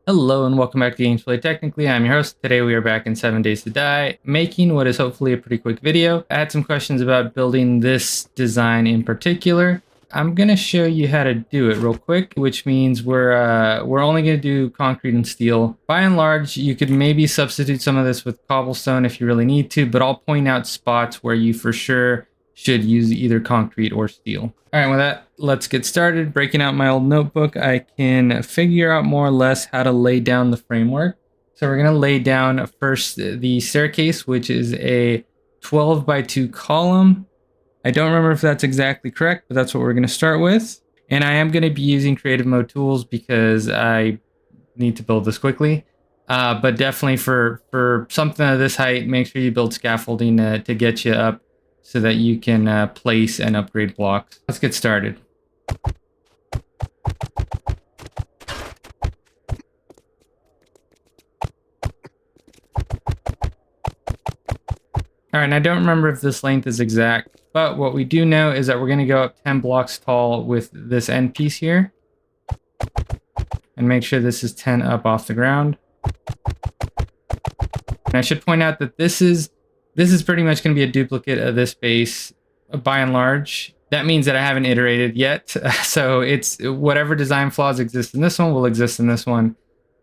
Hello and welcome back to Gameplay Technically. I'm your host. Today we are back in 7 Days to Die, making what is hopefully a pretty quick video. I had some questions about building this design in particular. I'm gonna show you how to do it real quick, which means we're only gonna do concrete and steel. By and large, you could maybe substitute some of this with cobblestone if you really need to, but I'll point out spots where you for sure should use either concrete or steel. All right, with that, let's get started. Breaking out my old notebook, I can figure out more or less how to lay down the framework. So we're gonna lay down first the staircase, which is a 12 by 2 column. I don't remember if that's exactly correct, but that's what we're gonna start with. And I am gonna be using creative mode tools because I need to build this quickly. But definitely for something of this height, make sure you build scaffolding to get you up so that you can place and upgrade blocks. Let's get started. All right, and I don't remember if this length is exact, but what we do know is that we're going to go up 10 blocks tall with this end piece here. And make sure this is 10 up off the ground. And I should point out that this is pretty much going to be a duplicate of this base by and large. That means that I haven't iterated yet. So it's whatever design flaws exist in this one will exist in this one.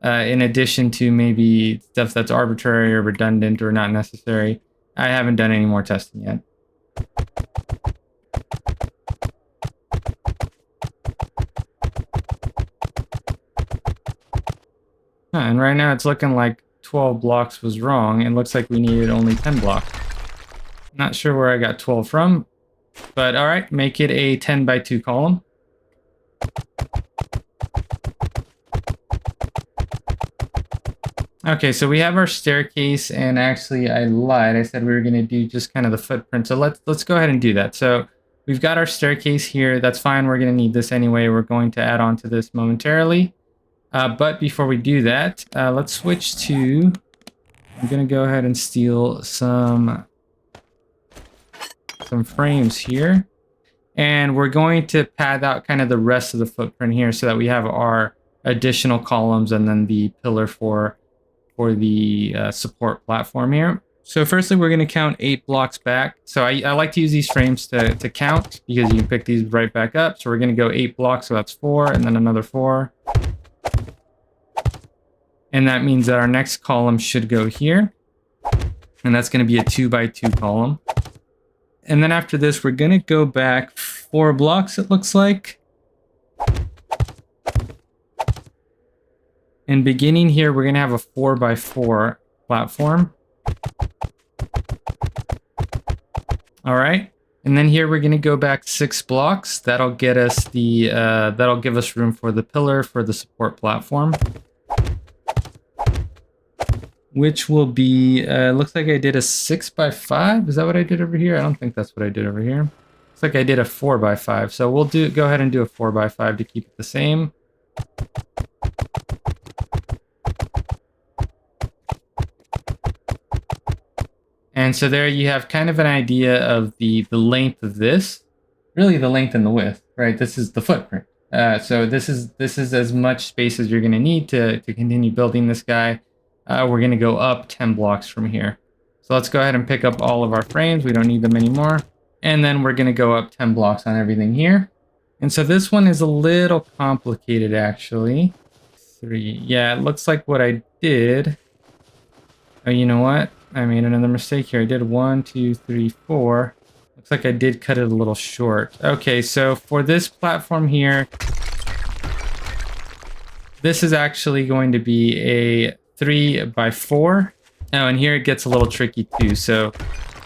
In addition to maybe stuff that's arbitrary or redundant or not necessary. I haven't done any more testing yet. And right now it's looking like 12 blocks was wrong. It looks like we needed only 10 blocks. Not sure where I got 12 from, but all right, make it a 10 by 2 column. Okay, so we have our staircase, and actually I lied. I said we were going to do just kind of the footprint. So let's go ahead and do that. So we've got our staircase here. That's fine. We're going to need this anyway. We're going to add on to this momentarily. But before we do that, let's switch to, I'm going to go ahead and steal some frames here. And we're going to pad out kind of the rest of the footprint here so that we have our additional columns and then the pillar for the support platform here. So firstly, we're going to count 8 blocks back. So I like to use these frames to count because you can pick these right back up. So we're going to go 8 blocks, so that's 4, and then another 4. And that means that our next column should go here. And that's going to be a 2 by 2 column. And then after this, we're going to go back 4 blocks, it looks like. And beginning here, we're going to have a 4 by 4 platform. All right. And then here, we're going to go back 6 blocks. That'll get us that'll give us room for the pillar for the support platform. Which will be, looks like I did a 6 by 5. Is that what I did over here? I don't think that's what I did over here. Looks like I did a 4 by 5. So we'll go ahead and do a 4 by 5 to keep it the same. And so there you have kind of an idea of the length of this. Really the length and the width, right? This is the footprint. So this is as much space as you're going to need to continue building this guy. We're going to go up 10 blocks from here. So let's go ahead and pick up all of our frames. We don't need them anymore. And then we're going to go up 10 blocks on everything here. And so this one is a little complicated, actually. 3. Yeah, it looks like what I did. Oh, you know what? I made another mistake here. I did 1, 2, 3, 4. Looks like I did cut it a little short. Okay, so for this platform here, this is actually going to be a 3 by 4. Oh, and here it gets a little tricky too. So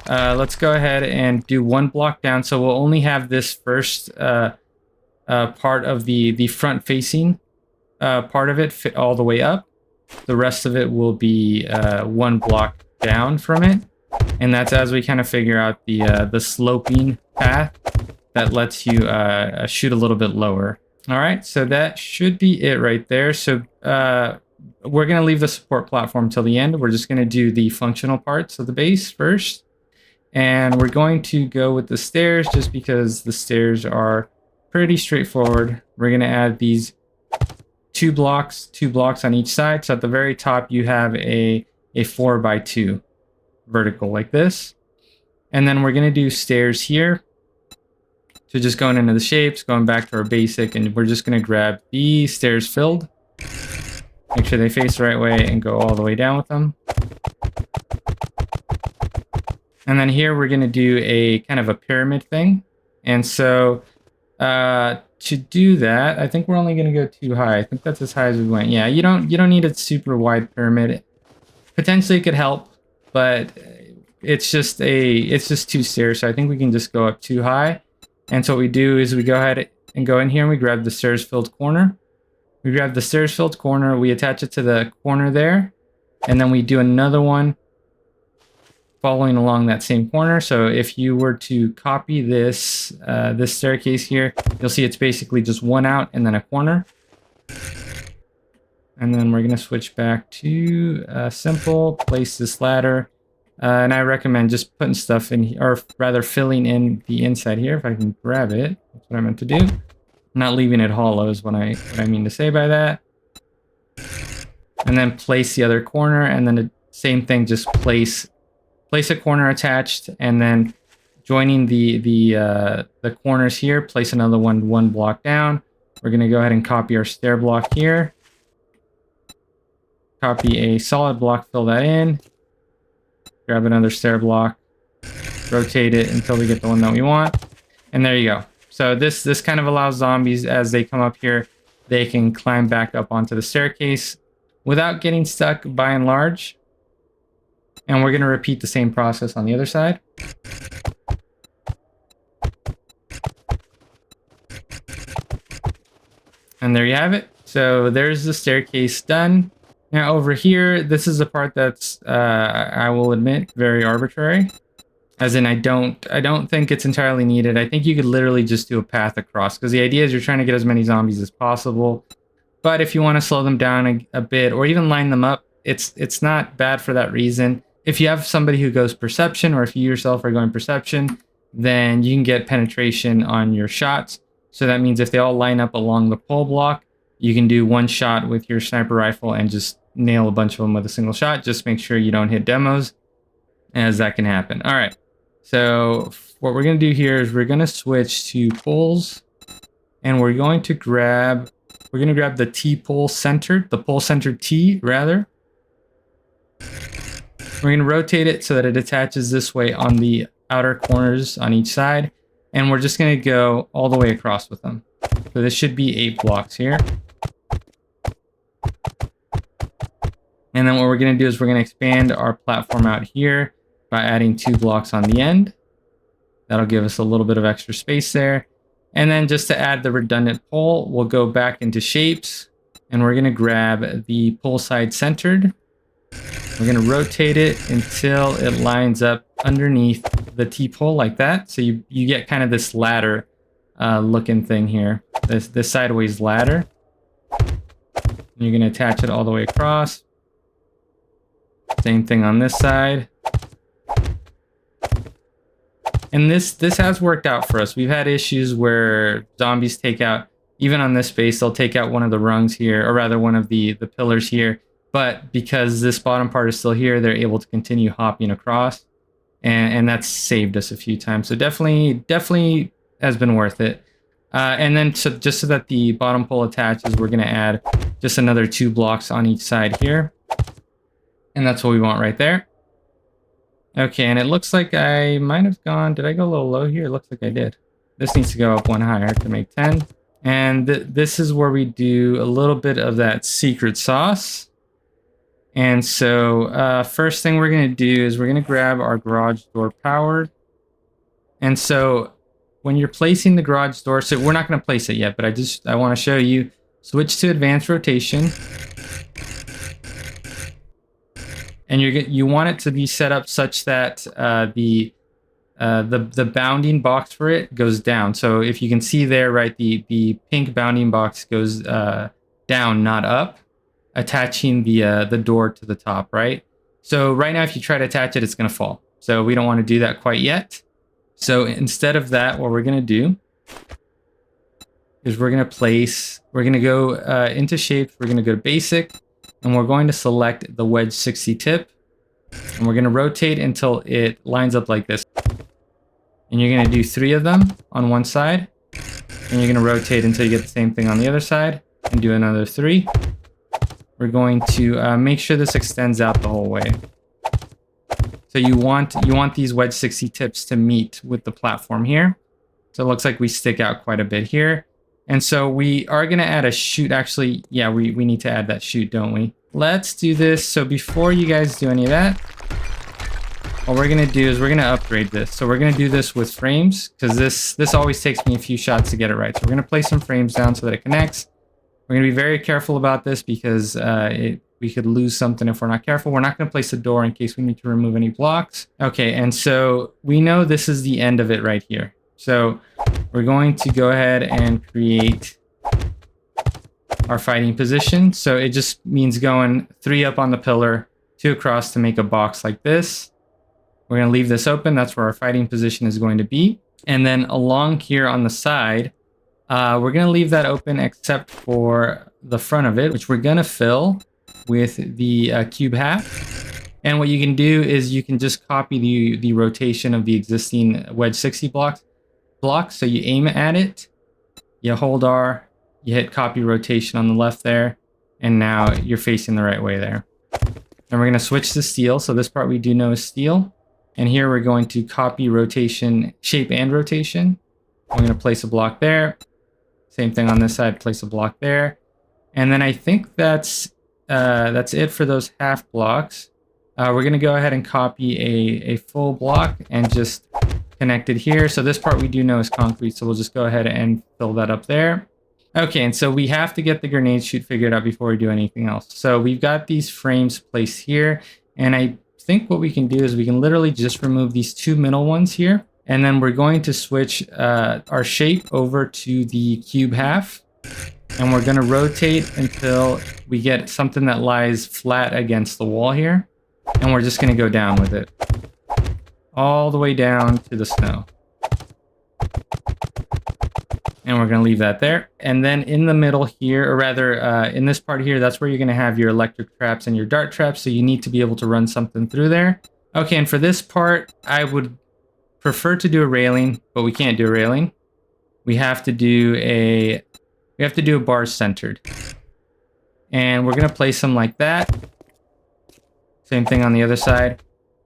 let's go ahead and do 1 block down. So we'll only have this first part of the front facing part of it fit all the way up. The rest of it will be 1 block down from it. And that's as we kind of figure out the sloping path that lets you shoot a little bit lower. All right, so that should be it right there. So we're going to leave the support platform till the end. We're just going to do the functional parts of the base first. And we're going to go with the stairs just because the stairs are pretty straightforward. We're going to add these two blocks on each side. So at the very top, you have a 4x2 vertical like this. And then we're going to do stairs here. So just going into the shapes, going back to our basic, and we're just going to grab the stairs filled. Make sure they face the right way and go all the way down with them. And then here we're going to do a kind of a pyramid thing. And so to do that, I think we're only going to go too high. I think that's as high as we went. Yeah, you don't need a super wide pyramid. Potentially it could help, but it's just two stairs. So I think we can just go up too high. And so what we do is we go ahead and go in here and we grab the stairs filled corner. We grab the stairs filled corner, we attach it to the corner there, and then we do another one following along that same corner. So if you were to copy this this staircase here, you'll see it's basically just one out and then a corner. And then we're going to switch back to simple, place this ladder. And I recommend just putting stuff in here, or rather filling in the inside here. If I can grab it, that's what I meant to do. Not leaving it hollow is what I mean to say by that. And then place the other corner, and then the same thing, just place a corner attached, and then joining the corners here, place another one block down. We're going to go ahead and copy our stair block here. Copy a solid block, fill that in. Grab another stair block, rotate it until we get the one that we want. And there you go. So this kind of allows zombies, as they come up here, they can climb back up onto the staircase without getting stuck by and large. And we're going to repeat the same process on the other side. And there you have it. So there's the staircase done. Now over here, this is the part that's, I will admit, very arbitrary. As in, I don't think it's entirely needed. I think you could literally just do a path across, because the idea is you're trying to get as many zombies as possible. But if you want to slow them down a bit, or even line them up, it's not bad for that reason. If you have somebody who goes perception, or if you yourself are going perception, then you can get penetration on your shots. So that means if they all line up along the pole block, you can do one shot with your sniper rifle and just nail a bunch of them with a single shot. Just make sure you don't hit demos, as that can happen. All right. So what we're going to do here is we're going to switch to poles, and we're going to grab the T-pole centered, the pole centered T rather. We're going to rotate it so that it attaches this way on the outer corners on each side, and we're just going to go all the way across with them. So this should be 8 blocks here. And then what we're going to do is we're going to expand our platform out here by adding 2 blocks on the end. That'll give us a little bit of extra space there. And then just to add the redundant pole, we'll go back into shapes, and we're going to grab the pole side centered. We're going to rotate it until it lines up underneath the T-pole like that. So you get kind of this ladder looking thing here, this sideways ladder. And you're going to attach it all the way across. Same thing on this side. And this has worked out for us. We've had issues where zombies take out, even on this base, they'll take out one of the rungs here, or rather one of the pillars here. But because this bottom part is still here, they're able to continue hopping across. And that's saved us a few times. So definitely has been worth it. And then just so that the bottom pole attaches, we're going to add just another 2 blocks on each side here. And that's what we want right there. Okay, and it looks like I might have gone... Did I go a little low here? It looks like I did. This needs to go up one higher to make 10. And this is where we do a little bit of that secret sauce. And so first thing we're going to do is we're going to grab our garage door powered. And so when you're placing the garage door... So we're not going to place it yet, but I want to show you. Switch to advanced rotation. And you want it to be set up such that the bounding box for it goes down. So if you can see there, right, the pink bounding box goes down, not up, attaching the door to the top, right? So right now, if you try to attach it, it's going to fall. So we don't want to do that quite yet. So instead of that, what we're going to do is we're going to go into shapes, we're going to go to basic, and we're going to select the wedge 60 tip, and we're going to rotate until it lines up like this. And you're going to do 3 of them on one side, and you're going to rotate until you get the same thing on the other side, and do another 3. We're going to make sure this extends out the whole way. So you want these wedge 60 tips to meet with the platform here. So it looks like we stick out quite a bit here. And so we are going to add a chute. Actually, yeah, we need to add that chute, don't we? Let's do this. So before you guys do any of that, what we're going to do is we're going to upgrade this. So we're going to do this with frames, because this always takes me a few shots to get it right. So we're going to place some frames down so that it connects. We're going to be very careful about this because we could lose something if we're not careful. We're not going to place a door in case we need to remove any blocks. Okay, and so we know this is the end of it right here. So we're going to go ahead and create our fighting position. So it just means going 3 up on the pillar, 2 across to make a box like this. We're going to leave this open. That's where our fighting position is going to be. And then along here on the side, we're going to leave that open except for the front of it, which we're going to fill with the cube half. And what you can do is you can just copy the rotation of the existing wedge 60 blocks. So you aim at it, you hold R, you hit copy rotation on the left there, and now you're facing the right way there. And we're going to switch to steel. So this part we do know is steel. And here we're going to copy rotation, shape and rotation. We're going to place a block there. Same thing on this side, place a block there. And then I think that's it for those half blocks. We're going to go ahead and copy a full block and just connect it here. So this part we do know is concrete, so we'll just go ahead and fill that up there. Okay, and so we have to get the grenade chute figured out before we do anything else. So we've got these frames placed here, and I think what we can do is we can literally just remove these 2 middle ones here, and then we're going to switch our shape over to the cube half, and we're going to rotate until we get something that lies flat against the wall here, and we're just going to go down with it all the way down to the snow. And we're going to leave that there. And then in the middle here, or rather in this part here, that's where you're going to have your electric traps and your dart traps. So you need to be able to run something through there. Okay, and for this part, I would prefer to do a railing, but we can't do a railing. We have to do a bar centered. And we're going to place them like that. Same thing on the other side.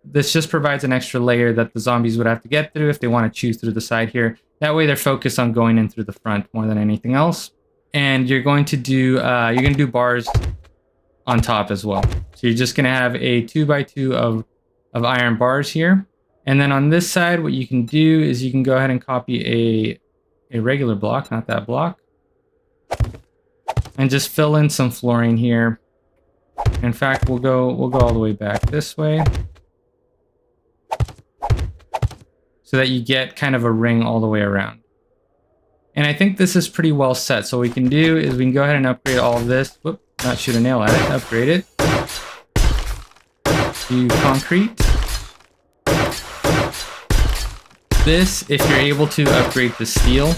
This just provides an extra layer that the zombies would have to get through if they want to choose through the side here. That way they're focused on going in through the front more than anything else. And you're going to do bars on top as well. So you're just going to have a 2x2 of iron bars here. And then on this side, what you can do is you can go ahead and copy a regular block, not that block, and just fill in some flooring here. In fact, we'll go all the way back this way, so that you get kind of a ring all the way around. And I think this is pretty well set. So what we can do is we can go ahead and upgrade all of this. Whoop, not shoot a nail at it, upgrade it to concrete. This, if you're able to upgrade to steel,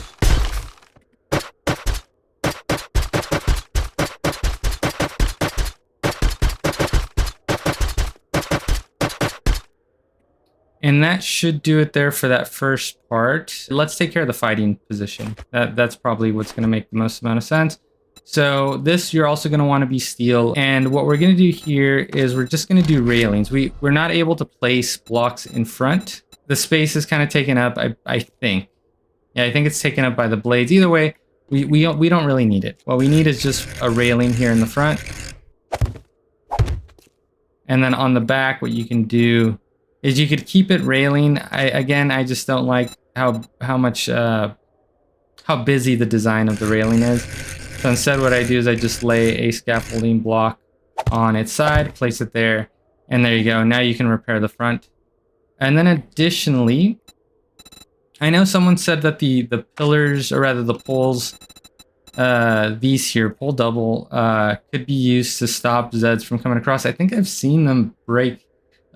and that should do it there for that first part. Let's take care of the fighting position. That's probably what's going to make the most amount of sense. So this, you're also going to want to be steel. And what we're going to do here is we're just going to do railings. We're not able to place blocks in front. The space is kind of taken up, I think. Yeah, I think it's taken up by the blades. Either way, we don't really need it. What we need is just a railing here in the front. And then on the back, what you can do is you could keep it railing. I just don't like how busy the design of the railing is. So instead what I do is I just lay a scaffolding block on its side, place it there, and there you go. Now you can repair the front. And then additionally, I know someone said that the pillars, or rather the poles, these here, pole double, could be used to stop Zeds from coming across. I think I've seen them break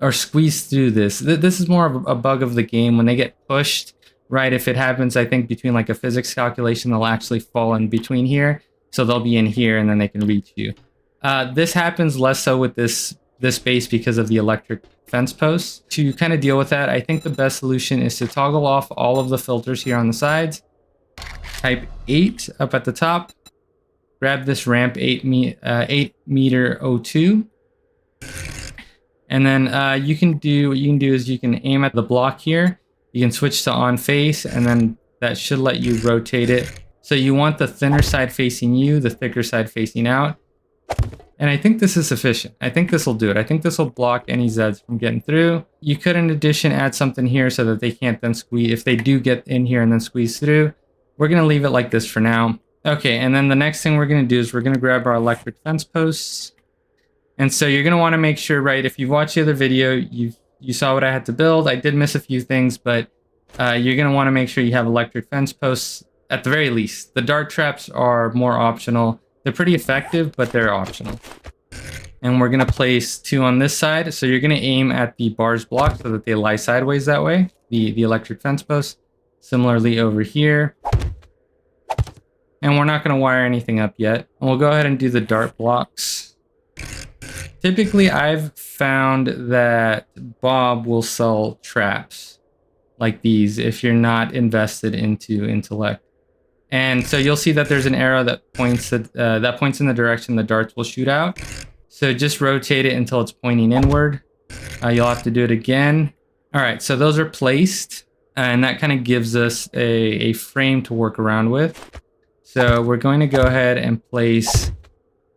or squeeze through this. This is more of a bug of the game. When they get pushed right? If it happens, I think between like a physics calculation, they'll actually fall in between here. So they'll be in here and then they can reach you. This happens less so with this base because of the electric fence posts. To kind of deal with that, I think the best solution is to toggle off all of the filters here on the sides. Type 8 up at the top. Grab this ramp 8 meter O2. And then what you can do is you can aim at the block here. You can switch to on face, and then that should let you rotate it. So you want the thinner side facing you, the thicker side facing out. And I think this is sufficient. I think this will do it. I think this will block any Zeds from getting through. You could, in addition, add something here so that they can't then squeeze. If they do get in here and then squeeze through, we're going to leave it like this for now. Okay, and then the next thing we're going to do is we're going to grab our electric fence posts. And so you're going to want to make sure, right, if you've watched the other video, you saw what I had to build. I did miss a few things, but you're going to want to make sure you have electric fence posts at the very least. The dart traps are more optional. They're pretty effective, but they're optional. And we're going to place 2 on this side. So you're going to aim at the bars block so that they lie sideways that way, the electric fence posts. Similarly over here. And we're not going to wire anything up yet. And we'll go ahead and do the dart blocks. Typically, I've found that Bob will sell traps like these if you're not invested into intellect. And so you'll see that there's an arrow that points in the direction the darts will shoot out. So just rotate it until it's pointing inward. You'll have to do it again. All right, so those are placed, and that kind of gives us a frame to work around with. So we're going to go ahead and place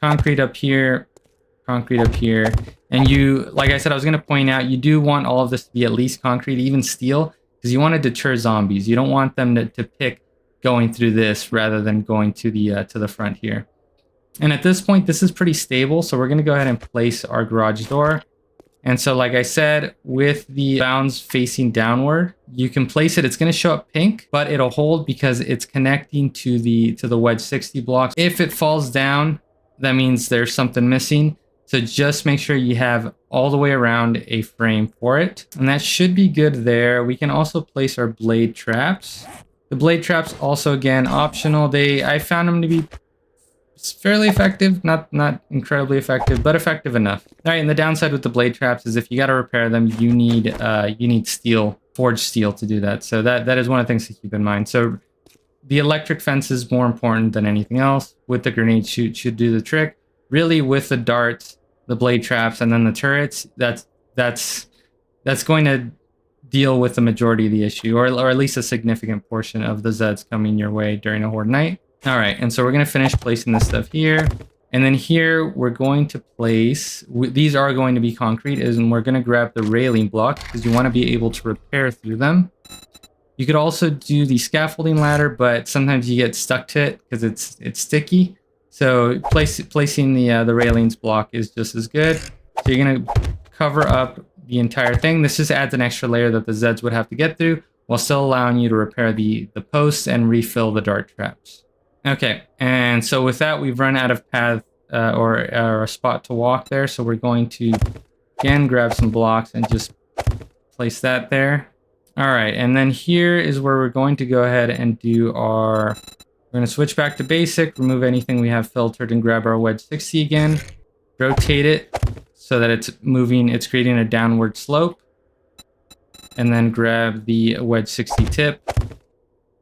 concrete up here, concrete up here. And you, like I said, I was going to point out, you do want all of this to be at least concrete, even steel, because you want to deter zombies. You don't want them to pick going through this rather than going to the front here. And at this point, this is pretty stable. So we're going to go ahead and place our garage door. And so, like I said, with the bounds facing downward, you can place it. It's going to show up pink, but it'll hold because it's connecting to the wedge 60 blocks. If it falls down, that means there's something missing. So just make sure you have all the way around a frame for it. And that should be good there. We can also place our blade traps. The blade traps also, again, optional. I found them to be fairly effective, not incredibly effective, but effective enough. All right, and the downside with the blade traps is if you got to repair them, you need steel, forged steel to do that. So that is one of the things to keep in mind. So the electric fence is more important than anything else. With the grenade chute should do the trick. Really, with the darts, the blade traps, and then the turrets, that's going to deal with the majority of the issue, or at least a significant portion of the Zeds coming your way during a horde night. All right, and so we're going to finish placing this stuff here. And then here, we're going to place, these are going to be concrete, and we're going to grab the railing block because you want to be able to repair through them. You could also do the scaffolding ladder, but sometimes you get stuck to it because it's sticky. So placing the railings block is just as good. So you're going to cover up the entire thing. This just adds an extra layer that the Zeds would have to get through while still allowing you to repair the posts and refill the dart traps. Okay, and so with that, we've run out of path or a spot to walk there. So we're going to, again, grab some blocks and just place that there. All right, and then here is where we're going to go ahead and do we're going to switch back to basic, remove anything we have filtered, and grab our wedge 60 again. Rotate it so that it's moving, it's creating a downward slope. And then grab the wedge 60 tip,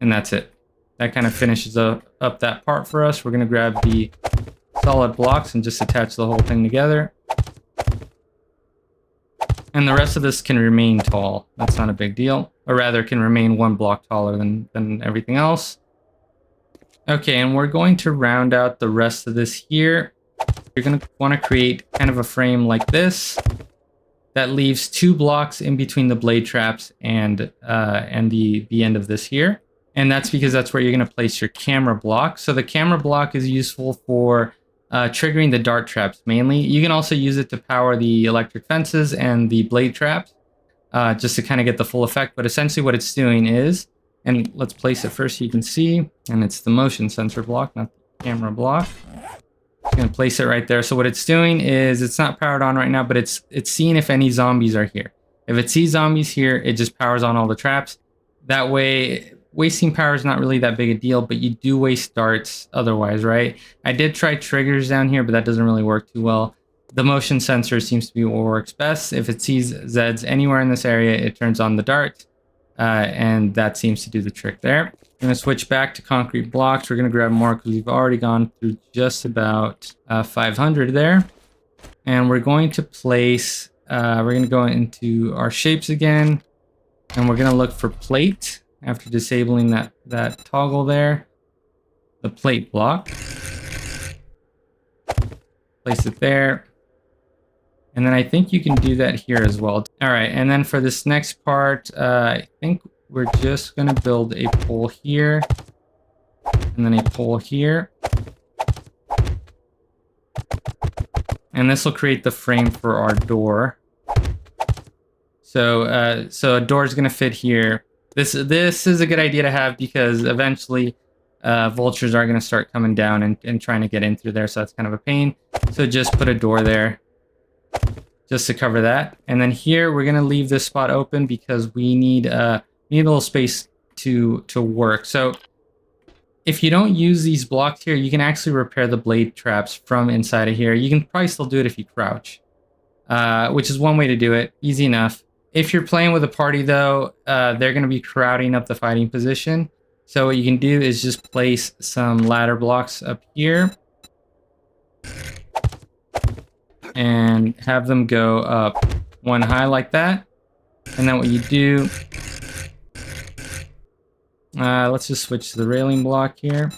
and that's it. That kind of finishes up that part for us. We're going to grab the solid blocks and just attach the whole thing together. And the rest of this can remain tall. That's not a big deal. Or rather, can remain 1 block taller than everything else. Okay, and we're going to round out the rest of this here. You're going to want to create kind of a frame like this. That leaves 2 blocks in between the blade traps and the end of this here. And that's because that's where you're going to place your camera block. So the camera block is useful for triggering the dart traps mainly. You can also use it to power the electric fences and the blade traps just to kind of get the full effect. But essentially what it's doing is, and let's place it first so you can see, and it's the motion sensor block, not the camera block. I'm going to place it right there. So what it's doing is it's not powered on right now, but it's seeing if any zombies are here. If it sees zombies here, it just powers on all the traps. That way, wasting power is not really that big a deal, but you do waste darts otherwise, right? I did try triggers down here, but that doesn't really work too well. The motion sensor seems to be what works best. If it sees Zeds anywhere in this area, it turns on the dart, and that seems to do the trick there. I'm going to switch back to concrete blocks. We're going to grab more because we've already gone through just about 500 there. And we're going to place, we're going to go into our shapes again. And we're going to look for plate after disabling that toggle there. The plate block. Place it there. And then I think you can do that here as well. All right, and then for this next part, I think we're just going to build a pole here. And then a pole here. And this will create the frame for our door. So a door is going to fit here. This is a good idea to have because eventually vultures are going to start coming down and trying to get in through there. So that's kind of a pain. So just put a door there just to cover that. And then here we're going to leave this spot open because we need a little space to work. So if you don't use these blocks here, you can actually repair the blade traps from inside of here. You can probably still do it if you crouch, which is one way to do it. Easy enough. If you're playing with a party, though, they're going to be crowding up the fighting position. So what you can do is just place some ladder blocks up here. And have them go up one high like that. And then what you do... let's just switch to the railing block here.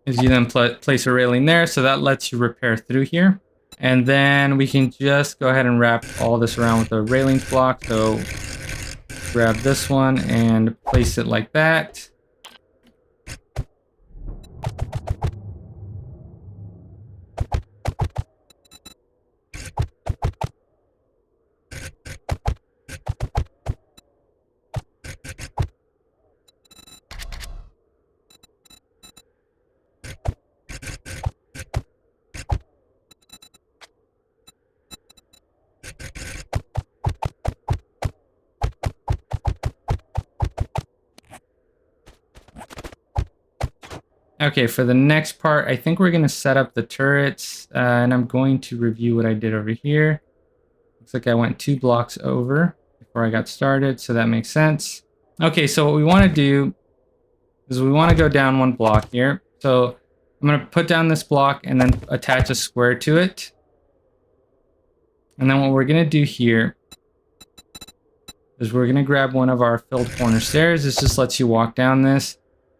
Is you then place a railing there, so that lets you repair through here. And then we can just go ahead and wrap all this around with a railings block. So grab this one and place it like that. Okay, for the next part, I think we're going to set up the turrets, and I'm going to review what I did over here. Looks like I went 2 blocks over before I got started, so that makes sense. Okay, so what we want to do is we want to go down 1 block here. So I'm going to put down this block and then attach a square to it. And then what we're going to do here is we're going to grab one of our filled corner stairs. This just lets you walk down this.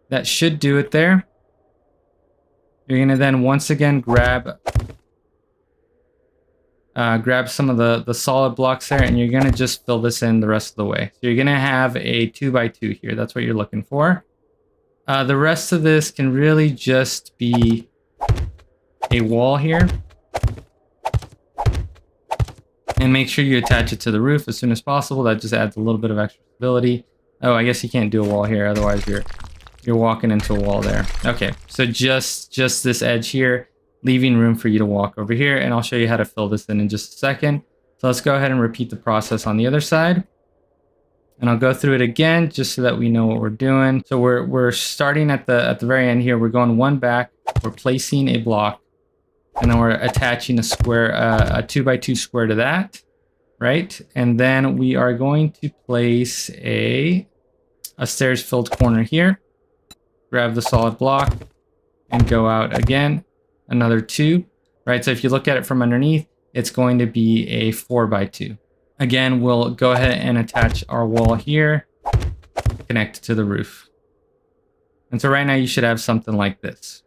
That should do it there. You're going to then once again grab some of the solid blocks there, and you're going to just fill this in the rest of the way. So you're going to have a 2x2 here. That's what you're looking for. The rest of this can really just be a wall here. And make sure you attach it to the roof as soon as possible. That just adds a little bit of extra stability. Oh, I guess you can't do a wall here, otherwise you're walking into a wall there. Okay, so just this edge here, leaving room for you to walk over here, and I'll show you how to fill this in just a second. So let's go ahead and repeat the process on the other side. And I'll go through it again just so that we know what we're doing. So we're starting at the very end here. We're going 1 back, we're placing a block, and then we're attaching a square, a 2x2 square to that, right? And then we are going to place a stairs filled corner here. Grab the solid block and go out again, another 2, right? So if you look at it from underneath, it's going to be a 4x2. Again, we'll go ahead and attach our wall here, connect it to the roof. And so right now you should have something like this.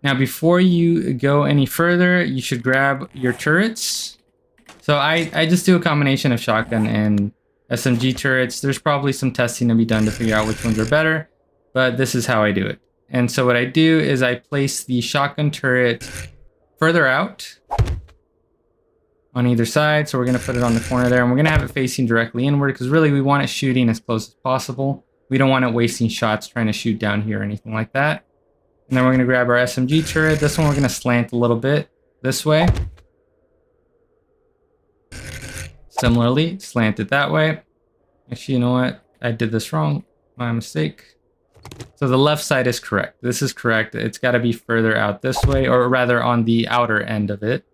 Now, before you go any further, you should grab your turrets. So I just do a combination of shotgun and SMG turrets. There's probably some testing to be done to figure out which ones are better, but this is how I do it. And so what I do is I place the shotgun turret further out on either side. So we're going to put it on the corner there, and we're going to have it facing directly inward because really we want it shooting as close as possible. We don't want it wasting shots trying to shoot down here or anything like that. And then we're going to grab our SMG turret. This one we're going to slant a little bit this way. Similarly, slant it that way. Actually, you know what? I did this wrong. My mistake. So the left side is correct. This is correct. It's got to be further out this way, or rather on the outer end of it.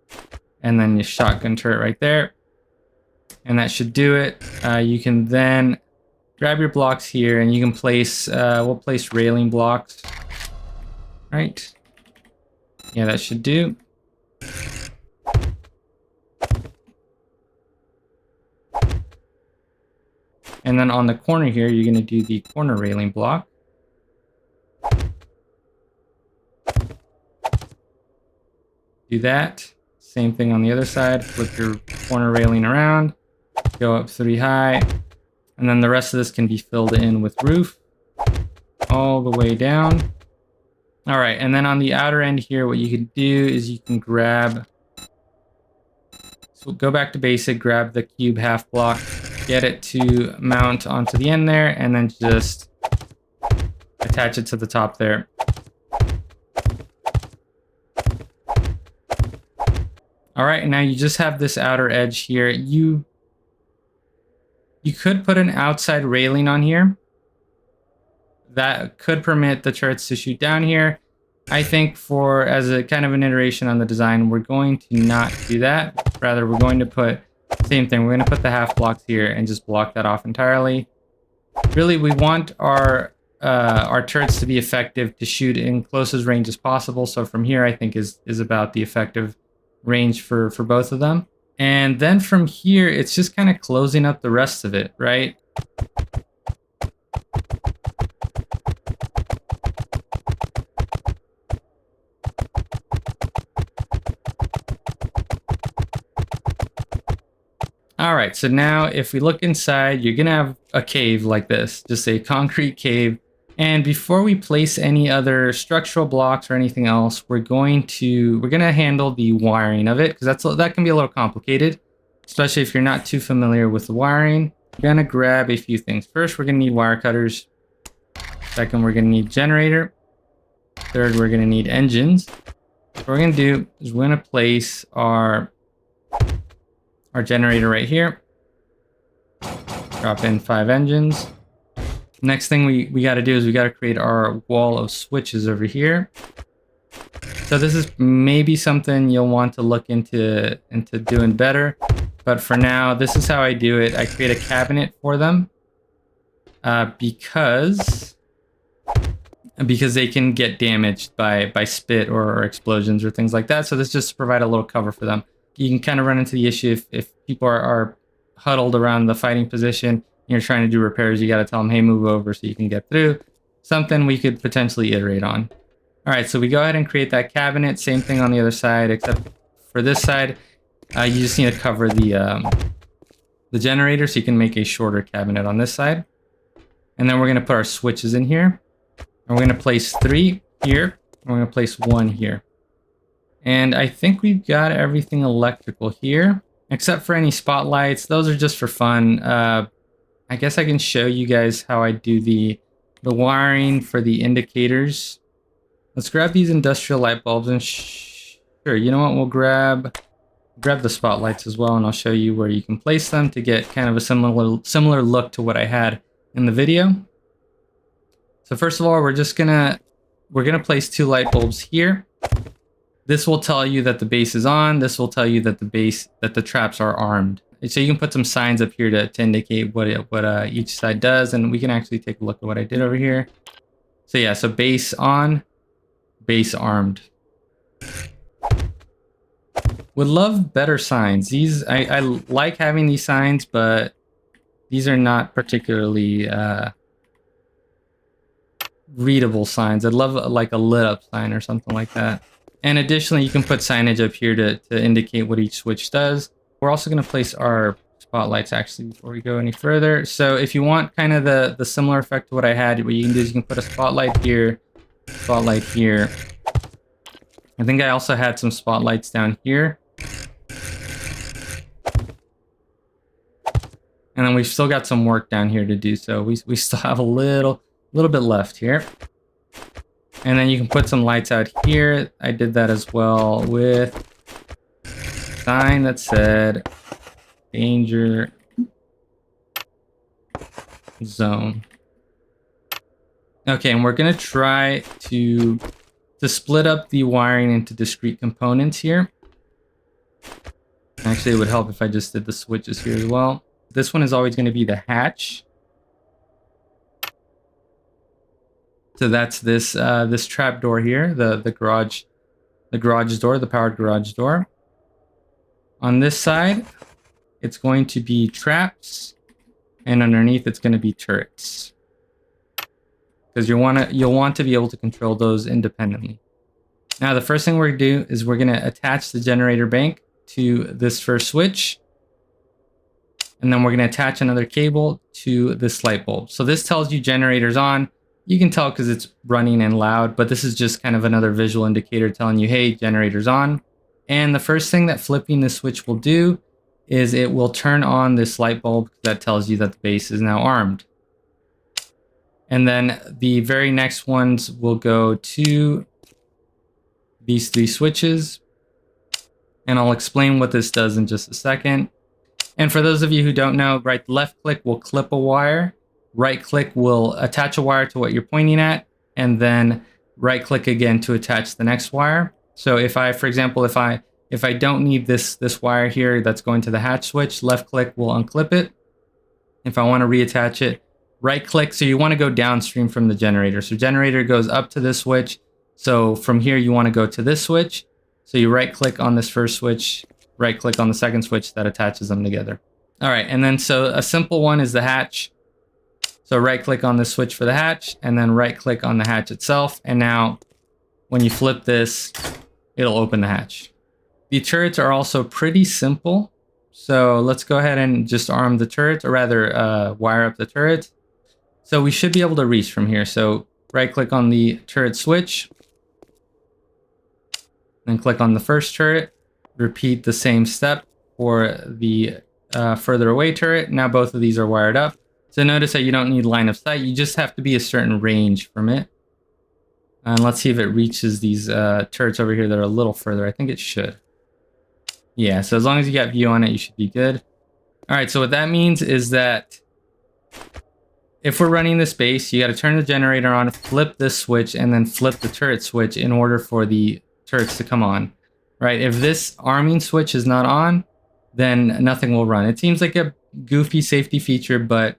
And then you shotgun turret right there. And that should do it. You can then grab your blocks here and you can place, we'll place railing blocks. Right. Yeah, that should do. And then on the corner here, you're going to do the corner railing block. Do that. Same thing on the other side. Flip your corner railing around. Go up 3 high. And then the rest of this can be filled in with roof. All the way down. All right, and then on the outer end here, what you can do is you can grab... So go back to basic, grab the cube half block. Get it to mount onto the end there, and then just attach it to the top there. All right, now you just have this outer edge here. You could put an outside railing on here. That could permit the turrets to shoot down here. I think as a kind of an iteration on the design, we're going to not do that. Rather, we're going to put same thing. We're going to put the half blocks here and just block that off entirely. Really, we want our turrets to be effective to shoot in closest range as possible. So from here, I think is about the effective range for both of them. And then from here, it's just kind of closing up the rest of it, right? All right, so now if we look inside, you're gonna have a cave like this, just a concrete cave. And before we place any other structural blocks or anything else, we're gonna handle the wiring of it, because that can be a little complicated, especially if you're not too familiar with the wiring. We're gonna grab a few things. First, we're gonna need wire cutters. Second, we're gonna need generator. Third, we're gonna need engines. What we're gonna do is we're gonna place our generator right here. Drop in 5 engines. Next thing we got to do is we got to create our wall of switches over here. So this is maybe something you'll want to look into doing better. But for now, this is how I do it. I create a cabinet for them because they can get damaged by spit or explosions or things like that. So this just to provide a little cover for them. You can kind of run into the issue if people are huddled around the fighting position and you're trying to do repairs, you got to tell them, hey, move over so you can get through. Something we could potentially iterate on. All right, so we go ahead and create that cabinet. Same thing on the other side, except for this side, you just need to cover the generator so you can make a shorter cabinet on this side. And then we're going to put our switches in here. And we're going to place 3 here. And we're going to place 1 here. And I think we've got everything electrical here, except for any spotlights. Those are just for fun. I guess I can show you guys how I do the wiring for the indicators. Let's grab these industrial light bulbs and sure, you know what? We'll grab the spotlights as well, and I'll show you where you can place them to get kind of a similar look to what I had in the video. So first of all, we're gonna place 2 light bulbs here. This will tell you that the base is on. This will tell you that the traps are armed. So you can put some signs up here to indicate what each side does, and we can actually take a look at what I did over here. So yeah, so base on, base armed. Would love better signs. These I like having these signs, but these are not particularly readable signs. I'd love like a lit up sign or something like that. And additionally, you can put signage up here to indicate what each switch does. We're also going to place our spotlights actually before we go any further. So if you want kind of the similar effect to what I had, what you can do is you can put a spotlight here, spotlight here. I think I also had some spotlights down here. And then we've still got some work down here to do. So we still have a little bit left here. And then you can put some lights out here. I did that as well with a sign that said danger zone. Okay, and we're gonna try to split up the wiring into discrete components here. Actually, it would help if I just did the switches here as well. This one is always going to be the hatch. So that's this this trap door here, the garage door, the powered garage door. On this side, it's going to be traps, and underneath it's going to be turrets. Because you'll want to be able to control those independently. Now, the first thing we're going to do is we're going to attach the generator bank to this first switch. And then we're going to attach another cable to this light bulb. So this tells you generator's on. You can tell because it's running and loud, but this is just kind of another visual indicator telling you, hey, generator's on. And the first thing that flipping this switch will do is it will turn on this light bulb that tells you that the base is now armed. And then the very next ones will go to these three switches. And I'll explain what this does in just a second. And for those of you who don't know, right, left click will clip a wire, right click will attach a wire to what you're pointing at, and then right click again to attach the next wire. So if I, for example, if I don't need this wire here that's going to the hatch switch, left click will unclip it. If I want to reattach it, right click. So you want to go downstream from the generator. So generator goes up to this switch. So from here, you want to go to this switch. So you right click on this first switch, right click on the second switch that attaches them together. All right, and then so a simple one is the hatch. So right click on the switch for the hatch, and then right click on the hatch itself. And now when you flip this, it'll open the hatch. The turrets are also pretty simple. So let's go ahead and just arm the turret, or rather wire up the turret. So we should be able to reach from here. So right click on the turret switch, then click on the first turret. Repeat the same step for the further away turret. Now both of these are wired up. So notice that you don't need line of sight. You just have to be a certain range from it. And let's see if it reaches these turrets over here that are a little further. I think it should. Yeah, so as long as you got view on it, you should be good. All right, so what that means is that if we're running this base, you got to turn the generator on, flip this switch, and then flip the turret switch in order for the turrets to come on. Right? If this arming switch is not on, then nothing will run. It seems like a goofy safety feature, but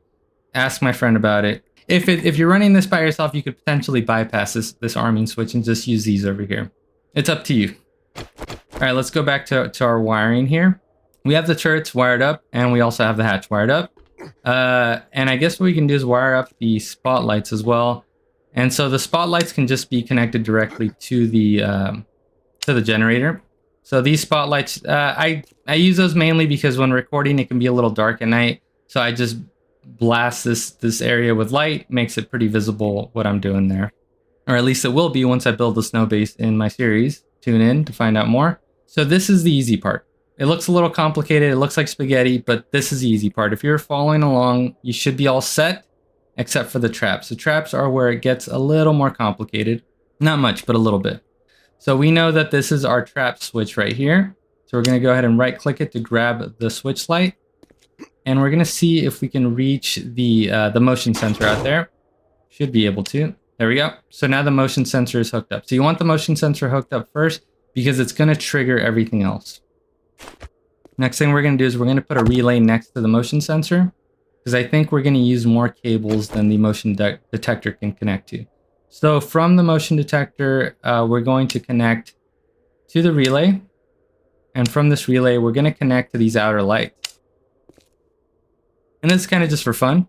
ask my friend about it. If you're running this by yourself, you could potentially bypass this arming switch and just use these over here. It's up to you. All right, let's go back to our wiring here. We have the turrets wired up, and we also have the hatch wired up. And I guess what we can do is wire up the spotlights as well. And so the spotlights can just be connected directly to the generator. So these spotlights, I use those mainly because when recording, it can be a little dark at night. So I just blast this area with light, makes it pretty visible what I'm doing there. Or at least it will be once I build the snow base in my series. Tune in to find out more. So this is the easy part. It looks a little complicated. It looks like spaghetti, but this is the easy part. If you're following along, you should be all set, except for the traps. The traps are where it gets a little more complicated. Not much, but a little bit. So we know that this is our trap switch right here. So we're going to go ahead and right click it to grab the switch light. And we're going to see if we can reach the motion sensor out there. Should be able to. There we go. So now the motion sensor is hooked up. So you want the motion sensor hooked up first because it's going to trigger everything else. Next thing we're going to do is we're going to put a relay next to the motion sensor because I think we're going to use more cables than the motion detector can connect to. So from the motion detector, we're going to connect to the relay. And from this relay, we're going to connect to these outer lights. And this is kind of just for fun.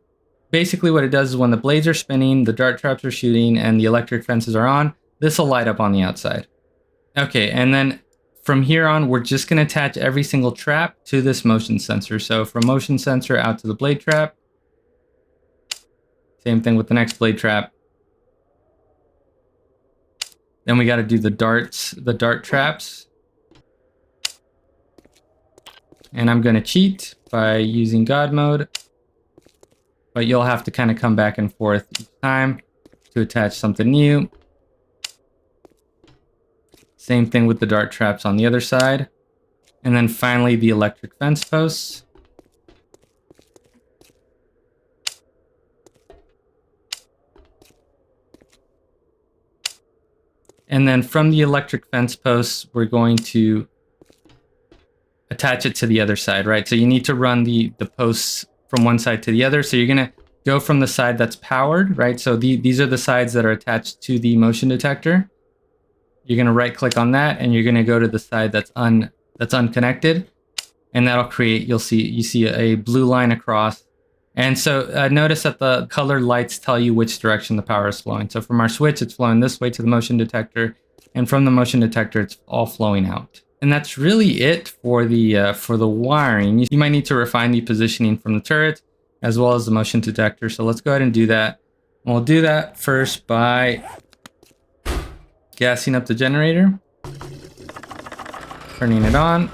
Basically what it does is when the blades are spinning, the dart traps are shooting, and the electric fences are on, this will light up on the outside. Okay, and then from here on, we're just going to attach every single trap to this motion sensor. So from motion sensor out to the blade trap. Same thing with the next blade trap. Then we got to do the dart traps. And I'm going to cheat by using God mode. But you'll have to kind of come back and forth each time to attach something new. Same thing with the dart traps on the other side. And then finally the electric fence posts. And then from the electric fence posts, we're going to attach it to the other side, right? So you need to run the posts from one side to the other. So you're gonna go from the side that's powered, right? So these are the sides that are attached to the motion detector. You're gonna right click on that and you're gonna go to the side that's unconnected, and that'll create, you see a blue line across. And so notice that the colored lights tell you which direction the power is flowing. So from our switch, it's flowing this way to the motion detector, and from the motion detector, it's all flowing out. And that's really it for the wiring. You might need to refine the positioning from the turret as well as the motion detector. So let's go ahead and do that. And we'll do that first by gassing up the generator, turning it on.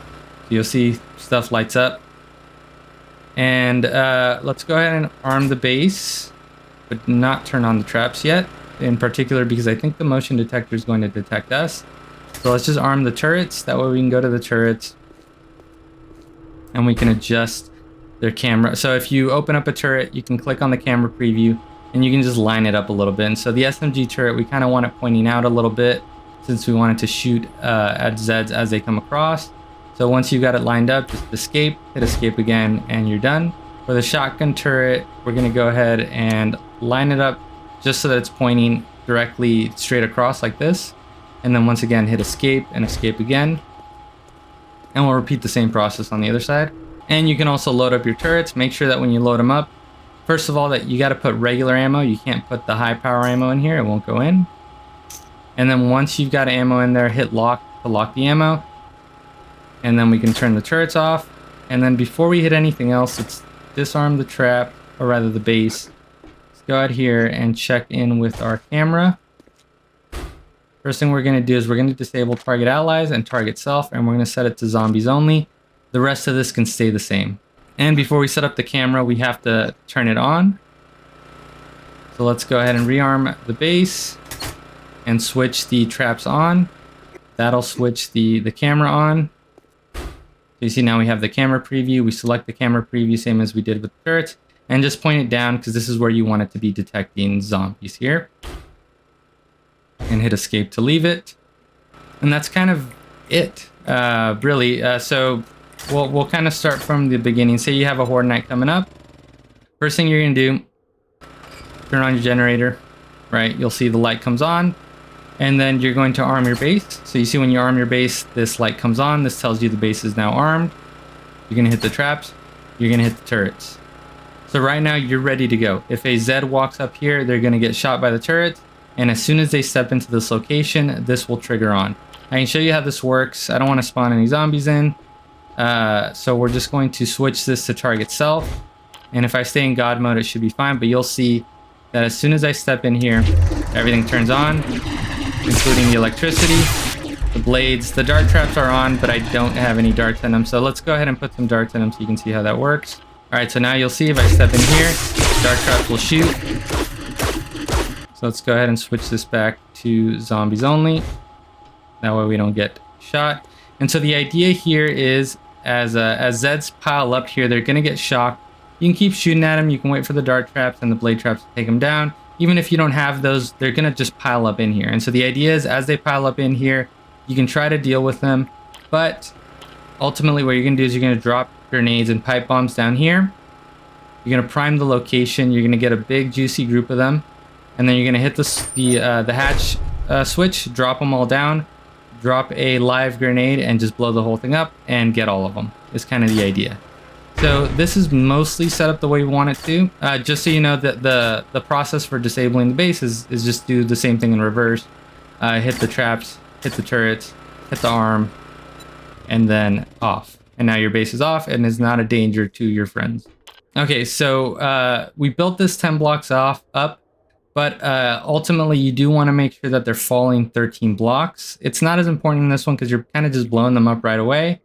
You'll see stuff lights up. And let's go ahead and arm the base, but not turn on the traps yet, in particular because I think the motion detector is going to detect us. So let's just arm the turrets. That way we can go to the turrets and we can adjust their camera. So if you open up a turret, you can click on the camera preview and you can just line it up a little bit. And so the SMG turret, we kind of want it pointing out a little bit since we want it to shoot at Zeds as they come across. So once you've got it lined up, just escape, hit escape again, and you're done. For the shotgun turret, we're gonna go ahead and line it up just so that it's pointing directly straight across like this. And then once again, hit escape and escape again. And we'll repeat the same process on the other side. And you can also load up your turrets. Make sure that when you load them up, first of all, that you gotta put regular ammo. You can't put the high power ammo in here, it won't go in. And then once you've got ammo in there, hit lock to lock the ammo. And then we can turn the turrets off. And then before we hit anything else, let's disarm the trap, or rather the base. Let's go out here and check in with our camera. First thing we're going to do is we're going to disable target allies and target self, and we're going to set it to zombies only. The rest of this can stay the same. And before we set up the camera, we have to turn it on. So let's go ahead and rearm the base and switch the traps on. That'll switch the camera on. So you see now we have the camera preview. We select the camera preview, same as we did with the turrets, and just point it down because this is where you want it to be detecting zombies here. And hit escape to leave it. And that's kind of it, really. So we'll kind of start from the beginning. Say you have a Horde Night coming up. First thing you're gonna do, turn on your generator, right? You'll see the light comes on. And then you're going to arm your base. So you see when you arm your base, this light comes on. This tells you the base is now armed. You're going to hit the traps. You're going to hit the turrets. So right now you're ready to go. If a Zed walks up here, they're going to get shot by the turrets. And as soon as they step into this location, this will trigger on. I can show you how this works. I don't want to spawn any zombies in. So we're just going to switch this to target self. And if I stay in God mode, it should be fine. But you'll see that as soon as I step in here, everything turns on, including the electricity, the blades. The dart traps are on, but I don't have any darts in them. So let's go ahead and put some darts in them so you can see how that works. All right, so now you'll see if I step in here, dart traps will shoot. So let's go ahead and switch this back to zombies only. That way we don't get shot. And so the idea here is as Zeds pile up here, they're gonna get shocked. You can keep shooting at them. You can wait for the dart traps and the blade traps to take them down. Even if you don't have those, they're going to just pile up in here. And so the idea is as they pile up in here, you can try to deal with them. But ultimately what you're going to do is you're going to drop grenades and pipe bombs down here. You're going to prime the location. You're going to get a big juicy group of them. And then you're going to hit the hatch switch, drop them all down, drop a live grenade and just blow the whole thing up and get all of them. Is kind of the idea. So this is mostly set up the way we want it to. Just so you know that the process for disabling the base is just do the same thing in reverse. Hit the traps, hit the turrets, hit the arm, and then off. And now your base is off and is not a danger to your friends. Okay, so we built this 10 blocks up, but ultimately you do want to make sure that they're falling 13 blocks. It's not as important in this one because you're kind of just blowing them up right away.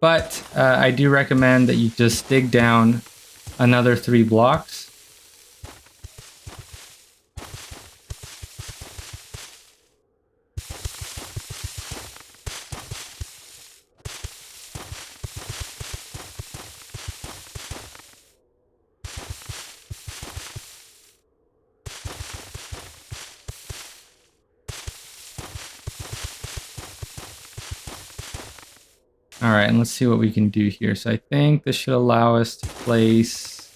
But I do recommend that you just dig down another 3 blocks. All right, and let's see what we can do here. So I think this should allow us to place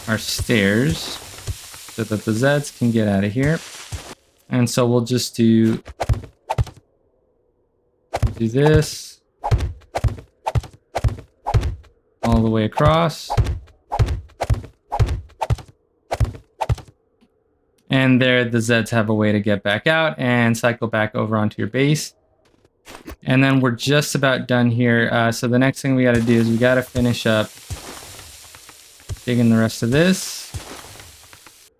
our stairs so that the Zeds can get out of here. And so we'll just do this all the way across. And there the Zeds have a way to get back out and cycle back over onto your base. And then we're just about done here. So the next thing we got to do is we got to finish up digging the rest of this.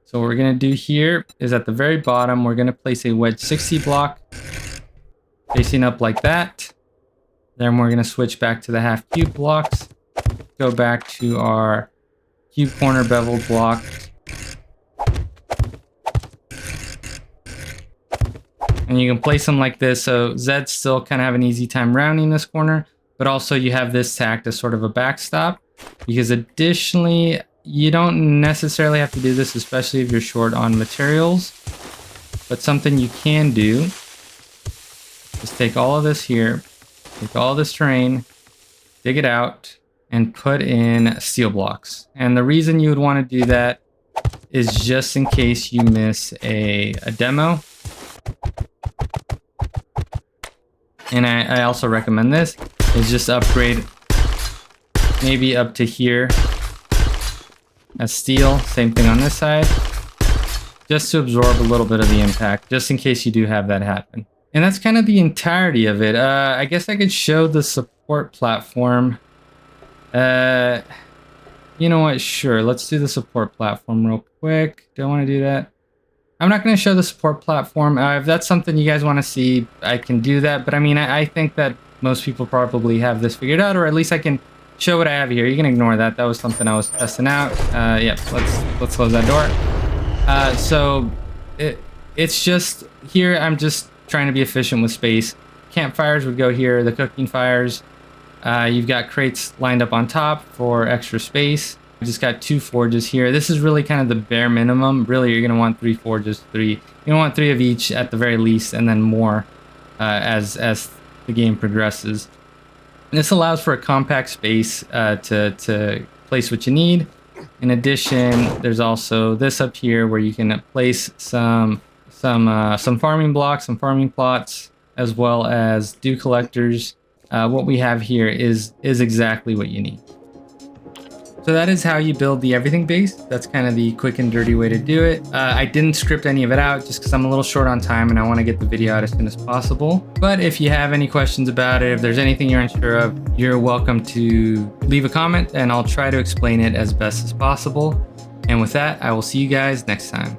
So what we're going to do here is at the very bottom, we're going to place a wedge 60 block facing up like that. Then we're going to switch back to the half cube blocks. Go back to our cube corner beveled block. And you can place them like this. So Zeds still kind of have an easy time rounding this corner, but also you have this to act as sort of a backstop, because additionally, you don't necessarily have to do this, especially if you're short on materials. But something you can do is take all of this here, take all this terrain, dig it out, and put in steel blocks. And the reason you would want to do that is just in case you miss a demo. And I also recommend this, is just upgrade maybe up to here as steel. Same thing on this side, just to absorb a little bit of the impact, just in case you do have that happen. And that's kind of the entirety of it. I guess I could show the support platform. You know what? Sure, let's do the support platform real quick. Do I want to do that? I'm not going to show the support platform. If that's something you guys want to see, I can do that. But I mean, I think that most people probably have this figured out, or at least I can show what I have here. You can ignore that. That was something I was testing out. Yep, let's close that door. So it's just here. I'm just trying to be efficient with space. Campfires would go here. The cooking fires. You've got crates lined up on top for extra space. I just got 2 forges here. This is really kind of the bare minimum. Really, you're going to want 3 forges, 3. You're going to want 3 of each at the very least, and then more as the game progresses. And this allows for a compact space to place what you need. In addition, there's also this up here where you can place some farming blocks, some farming plots, as well as dew collectors. What we have here is exactly what you need. So that is how you build the everything base. That's kind of the quick and dirty way to do it. I didn't script any of it out just because I'm a little short on time and I want to get the video out as soon as possible. But if you have any questions about it, if there's anything you're unsure of, you're welcome to leave a comment and I'll try to explain it as best as possible. And with that, I will see you guys next time.